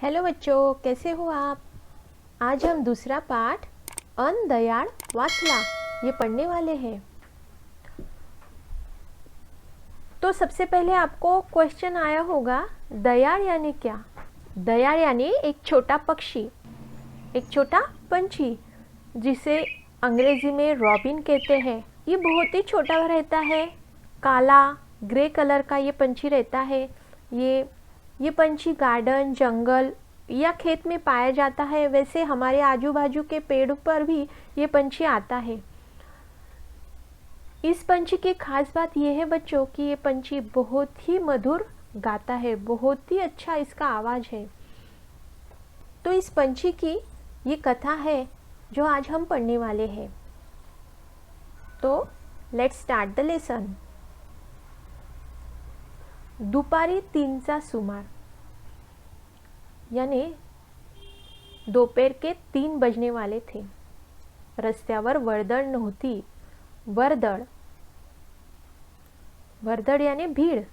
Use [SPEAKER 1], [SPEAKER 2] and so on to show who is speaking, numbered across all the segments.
[SPEAKER 1] Hello बच्चों, कैसे हो आप। आज हम दूसरा पाठ अन दयाळ वाचला ये पढ़ने वाले हैं। तो सबसे पहले आपको क्वेश्चन आया होगा, दयाळ यानी क्या। दयाळ यानी एक छोटा पक्षी, एक छोटा पंछी जिसे अंग्रेजी में रॉबिन कहते हैं। ये बहुत ही छोटा रहता है, काला ग्रे कलर का ये पंछी रहता है। ये पंछी गार्डन, जंगल या खेत में पाया जाता है। वैसे हमारे आजू बाजू के पेड़ पर भी ये पंछी आता है। इस पंछी की खास बात यह है बच्चों कि ये पंछी बहुत ही मधुर गाता है, बहुत ही अच्छा इसका आवाज़ है। तो इस पंछी की ये कथा है जो आज हम पढ़ने वाले हैं। तो लेट्स स्टार्ट द लेसन। दुपारी 3चा सुमार, यानी दोपहर के 3 बजने वाले थे। रस्त्यावर वर्दळ नव्हती। वर्दळ वर्दळ यानी भीड़।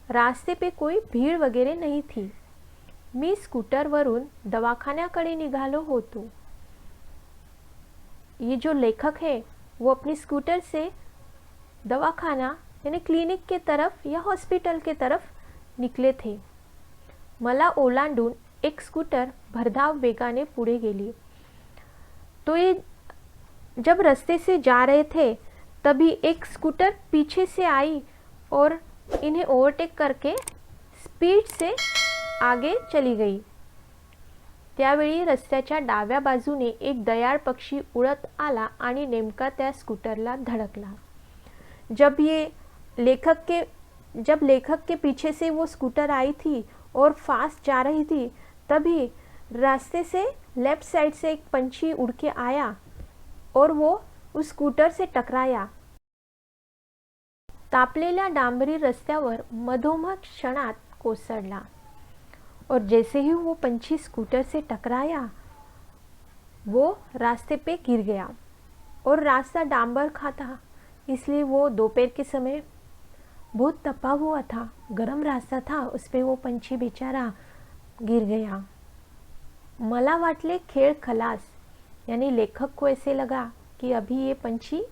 [SPEAKER 1] रास्ते पे कोई भीड़ वगैरह नहीं थी। मी स्कूटरवरून दवाखान्याकडे निघालो होतो। ये जो लेखक है वो अपनी स्कूटर से दवाखाना यानी क्लिनिक के तरफ या हॉस्पिटल के तरफ निकले थे। मला ओलांडून एक स्कूटर भरधाव वेगाने पुढे गेली। तो ये जब रास्ते से जा रहे थे तभी एक स्कूटर पीछे से आई और इन्हें ओवरटेक करके स्पीड से आगे चली गई। त्यावेळी रस्त्याच्या डाव्या बाजूने एक दयाळ पक्षी उड़त आला आणि नेमका त्या स्कूटरला धडकला। जब लेखक के पीछे से वो स्कूटर आई थी और फास्ट जा रही थी, तभी रास्ते से लेफ्ट साइड से एक पंछी उड़ के आया और वो उस स्कूटर से टकराया। तापलेल्या डांबरी रस्त्यावर मधोमध क्षणात कोसळला और जैसे ही वो पंछी स्कूटर से टकराया वो रास्ते पे गिर गया। और रास्ता डांबर का था, इसलिए वो दोपहर के समय बहुत तपा हुआ था, गरम रास्ता था, उस पे वो पंछी बेचारा गिर गया। मला वाटले खेळ खलास, यानी लेखक को ऐसे लगा कि अभी ये पंछी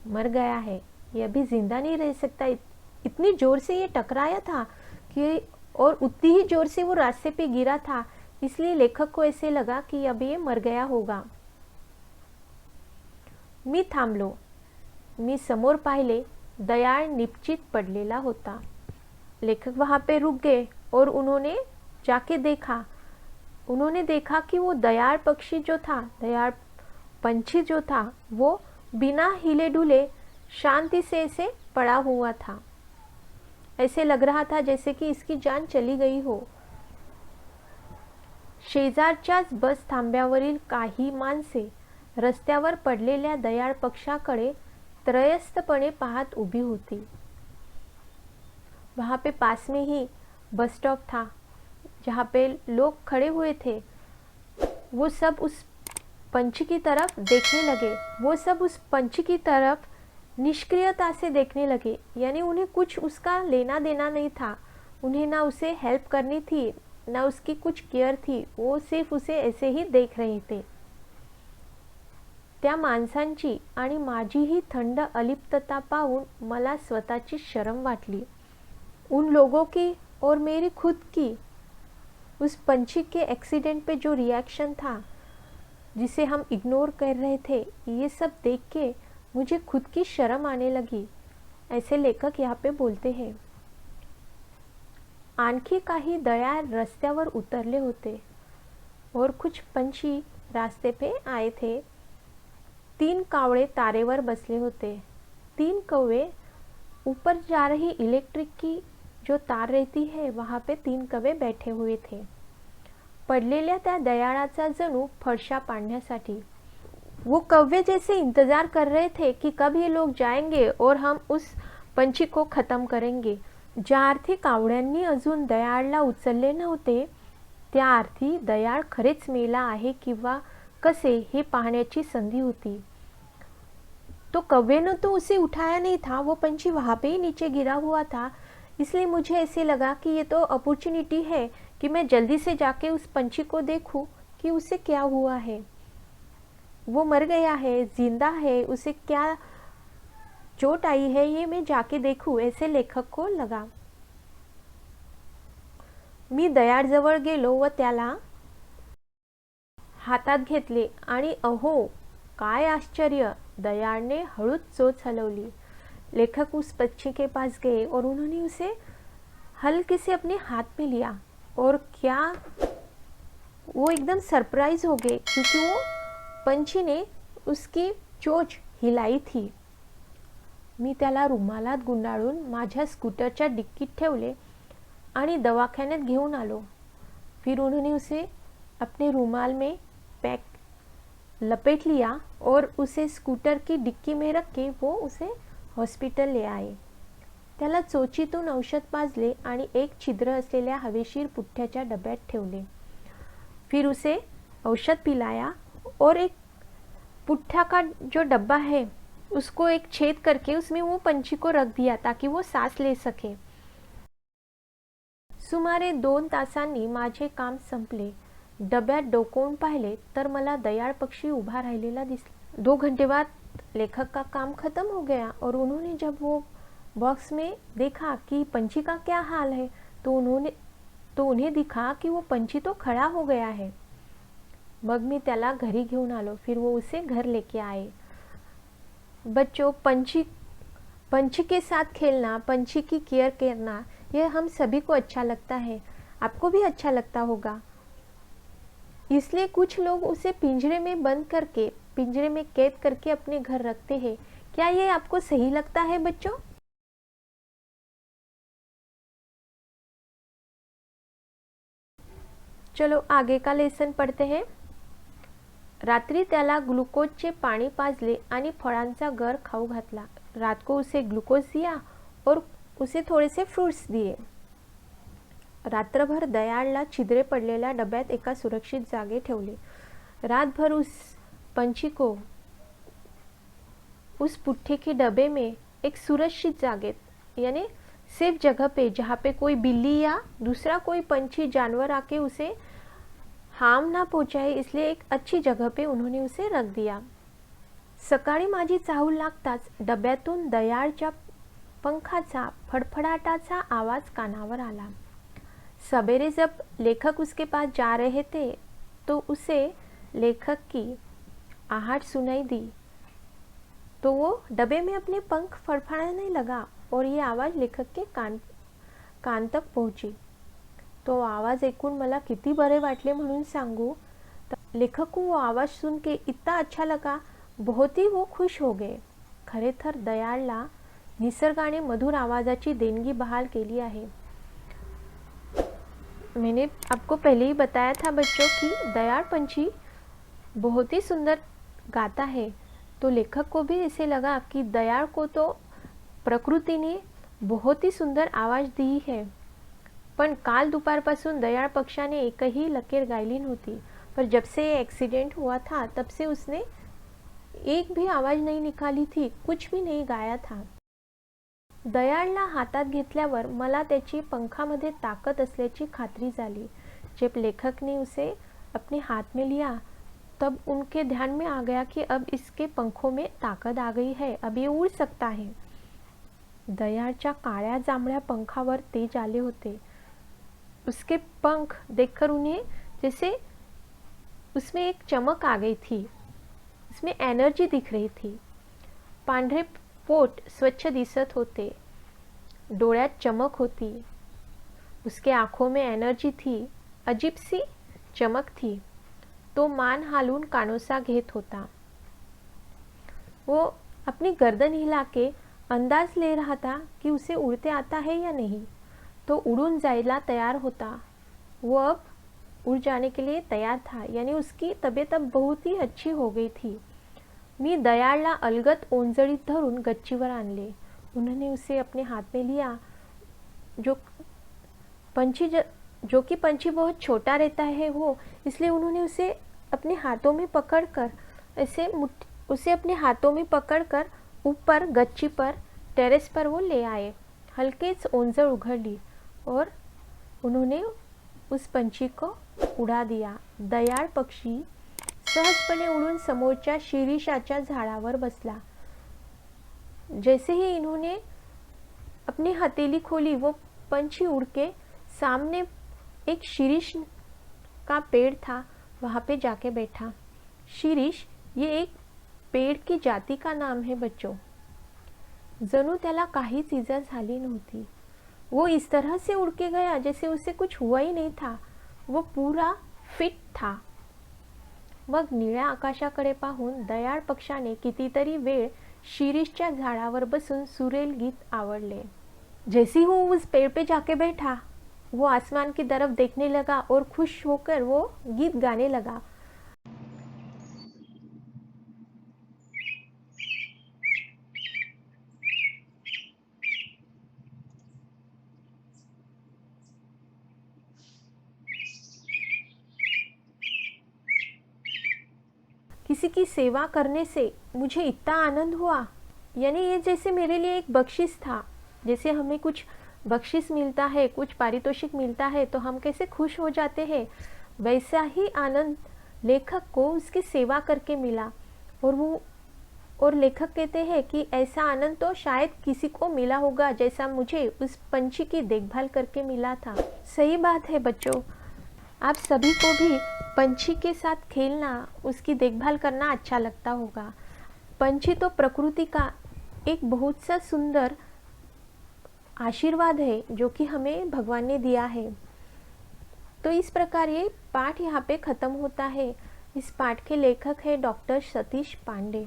[SPEAKER 1] मर गया है, ये अभी जिंदा नहीं रह सकता। इतनी जोर से ये टकराया था कि और उतनी ही जोर से वो रास्ते पे गिरा था, इसलिए लेखक को ऐसे लगा कि अभी ये मर गया होगा। मी थांबलो। मी समोर पाहिले, दयाळ निपचित पडलेला होता। लेखक वहाँ पे रुक गए और उन्होंने देखा कि वो दयाळ पंछी जो था वो बिना हिले डुले शांति से ऐसे पड़ा हुआ था। ऐसे लग रहा था जैसे कि इसकी जान चली गई हो। शेजारच्याच बस थांब्यावरील काही माणसे रस्त्यावर पडलेल्या दयाळ पक्षाकडे त्रयस्थपणे पाहत उभी होती। वहाँ पे पास में ही बस स्टॉप था जहाँ पे लोग खड़े हुए थे। वो सब उस पंछी की तरफ देखने लगे। वो सब उस पंछी की तरफ निष्क्रियता से देखने लगे, यानी उन्हें कुछ उसका लेना देना नहीं था। उन्हें ना उसे हेल्प करनी थी, ना उसकी कुछ केयर थी। वो सिर्फ उसे ऐसे ही देख रहे थे। त्या माणसांची आणि माझीही थंड अलिप्तता पाहून मला स्वतःची शरम वाटली। उन लोगों की और मेरी खुद की उस पंछी के एक्सीडेंट पे जो रिएक्शन था, जिसे हम इग्नोर कर रहे थे, ये सब देख के मुझे खुद की शर्म आने लगी। ऐसे लेखक यहाँ पे बोलते हैं। आणखी काही दयाळ रस्त्यावर उतरले होते और कुछ पंछी रास्ते पे आए थे। 3 कावड़े तारेवर बसले होते। 3 कौवे ऊपर जा रही इलेक्ट्रिक की जो तार रहती है वहाँ पे 3 कौवे बैठे हुए थे, पडलेल्या त्या दयाळाचा जणू फडशा पाडण्यासाठी। वो कौवे जैसे इंतजार कर रहे थे कि कब ये लोग जाएंगे और हम उस पंछी को खत्म करेंगे। ज्या अर्थी कावड्यांनी अजून दयाळला उचलले नव्हते, त्या अर्थी दयाळ खरेच मेला आहे किंवा कसे हे पाहण्याची संधी होती। तो कौवे ने तो उसे उठाया नहीं था, वो पंछी वहाँ पे ही नीचे गिरा हुआ था। इसलिए मुझे ऐसे लगा कि ये तो अपॉर्चुनिटी है कि मैं जल्दी से जाके उस पंछी को देखूं कि उसे क्या हुआ है, वो मर गया है, जिंदा है, उसे क्या चोट आई है, ये मैं जाके देखूं, ऐसे लेखक को लगा. मी दयाळजवळ गेलो व त्याला हातात घेतले आणि अहो काय आश्चर्य, दयाळने हळूच चोच हलवली. लेखक उस पक्षी के पास गए और उन्होंने उसे हल्के से अपने हाथ में लिया और क्या वो एकदम सरप्राइज हो गए क्योंकि वो पंछी ने उसकी चोच हिलाई थी. मी त्याला रुमालात गुंडाळून माझ्या स्कूटरच्या डिक्कीत ठेवले आणि दवाखान्यात घेऊन आलो. फिर उन्होंने उसे अपने रुमाल में पैक लपेट लिया और उसे स्कूटर की डिक्की में रख के वो उसे हॉस्पिटल ले आए. त्याला चोचीतून औषध पाजले आणि एक छिद्र असलेल्या हवेशीर पुठ्ठ्याच्या डब्यात ठेवले. फिर उसे औषध पिलाया और एक पुट्ठा का जो डब्बा है उसको एक छेद करके उसमें वो पंछी को रख दिया ताकि वो सांस ले सके. सुमारे 2 तासांनी माझे काम संपले. डब्यात डोकावून पाहिले तर मला दयाळ पक्षी उभा राहिलेला दिसला. 2 घंटे बाद लेखक का काम खत्म हो गया और उन्होंने जब वो बॉक्स में देखा कि पंछी का क्या हाल है तो उन्हें दिखा कि वो पंछी तो खड़ा हो गया है. मग मी त्याला घरी घेऊन आलो. फिर वो उसे घर लेके आए. बच्चों, पंछी के साथ खेलना, पंछी की केयर करना, यह हम सभी को अच्छा लगता है. आपको भी अच्छा लगता होगा. इसलिए कुछ लोग उसे पिंजरे में कैद करके अपने घर रखते हैं. क्या ये आपको सही लगता है बच्चों? चलो आगे का लेसन पढ़ते हैं. रात्री त्याला ग्लुकोजचे पाणी पाजले आणि फळांचा गर खाऊ घातला. रात को उसे ग्लूकोज दिया और उसे थोड़े से फ्रूट्स दिए. रात्रभर दयाळला छिद्रे पडलेल्या डब्यात एका सुरक्षित जागे ठेवले. रातभर उस पंछी को उस पुट्ठे के डब्बे में एक सुरक्षित जागे यानी सेफ जगह पे, जहाँ पे कोई बिल्ली या दूसरा कोई पंछी जानवर आके उसे हार्म ना पहुंचाए, इसलिए एक अच्छी जगह पे उन्होंने उसे रख दिया. सकाळी माझी चाहूल लागताच डब्यातून दयाळच्या पंखाचा फडफडाटाचा आवाज कानावर आला. सवेरे जब लेखक उसके पास जा रहे थे तो उसे लेखक की आहट सुनाई दी. तो वो डब्बे में अपने पंख फड़फड़ाने लगा और ये आवाज़ लेखक के कान तक पहुंची. तो आवाज़ ऐकून मला किती बरे वाटले म्हणून सांगू. लेखक को वो आवाज़ सुन के इतना अच्छा लगा, बहुत ही वो खुश हो गए. खरे तर दयाळला निसर्गाने मधुर आवाज़ाची देणगी बहाल केली आहे. मैंने आपको पहले ही बताया था बच्चों कि दयाळ पंछी बहुत ही सुंदर गाता है. तो लेखक को भी ऐसे लगा कि दयाळ को तो प्रकृति ने बहुत ही सुंदर आवाज़ दी है, पण काल दुपारपासून दयाळ पक्षाने एकही लकीर गायली नव्हती. पर जब से एक्सीडेंट हुआ था तब से उसने एक भी आवाज़ नहीं निकाली थी, कुछ भी नहीं गाया था. दयाळला हातात घेतल्यावर मला त्याची पंखामध्ये ताकद असल्याची खात्री झाली. जब लेखक ने उसे अपने हाथ में लिया तब उनके ध्यान में आ गया कि अब इसके पंखों में ताकद आ गई है, अब ये उड़ सकता है. दयाळच्या काळ्या जांभळ्या पंखावर तेज आले होते. उसके पंख देखकर उन्हें जैसे उसमें एक चमक आ गई थी, उसमें एनर्जी दिख रही थी. पांढरे पोट स्वच्छ दिसत होते, डोळ्यात चमक होती, उसके आँखों में एनर्जी थी, अजीब सी चमक थी. तो मान हालून कानोसा घेत होता. वो अपनी गर्दन हिला के अंदाज ले रहा था कि उसे उड़ते आता है या नहीं. तो उड़ून जायला तैयार होता. वो अब उड़ जाने के लिए तैयार था, यानी उसकी तबीयत अब बहुत ही अच्छी हो गई थी. मी दयाळला अलगद ओंजळीत धरून गच्चीवर आणले. उन्होंने उसे अपने हाथ में लिया. जो कि पंछी बहुत छोटा रहता है वो, इसलिए उन्होंने उसे अपने हाथों में पकड़कर उसे अपने हाथों में पकड़कर ऊपर गच्ची पर टेरेस पर वो ले आए. हल्केच ओंजळ उघडली और उन्होंने उस पंछी को उडा दिया. दयाळ पक्षी सहजपणे उडून समोरच्या शिरीषाच्या झाडावर बसला. जैसे ही इन्होंने अपनी हथेली खोली, वो पंछी उड़ के सामने एक शिरीष का पेड़ था, वहाँ पे जाके बैठा. शिरीष ये एक पेड़ की जाति का नाम है बच्चों. जणू त्याला काहीच इजा झाली नव्हती. वो इस तरह से उड़ के गया जैसे उसे कुछ हुआ ही नहीं था. वो पूरा फिट था. मग निळ्या आकाशाकडे पाहून दयाळ पक्षाने कितीतरी वेळ शिरीषच्या झाडावर बसून सुरेल गीत आवडले. जैसे ही वो उस पेड़ पे जाके बैठा, वो आसमान की तरफ देखने लगा और खुश होकर वो गीत गाने लगा. किसी की सेवा करने से मुझे इतना आनंद हुआ, यानी ये जैसे मेरे लिए एक बख्शिश था. जैसे हमें कुछ बख्शिश मिलता है, कुछ पारितोषिक मिलता है तो हम कैसे खुश हो जाते हैं, वैसा ही आनंद लेखक को उसकी सेवा करके मिला. और लेखक कहते हैं कि ऐसा आनंद तो शायद किसी को मिला होगा जैसा मुझे उस पंछी की देखभाल करके मिला था. सही बात है बच्चों, आप सभी को भी पंछी के साथ खेलना, उसकी देखभाल करना अच्छा लगता होगा. पंछी तो प्रकृति का एक बहुत सा सुंदर आशीर्वाद है जो कि हमें भगवान ने दिया है. तो इस प्रकार ये पाठ यहाँ पे ख़त्म होता है. इस पाठ के लेखक है डॉक्टर सतीश पांडे.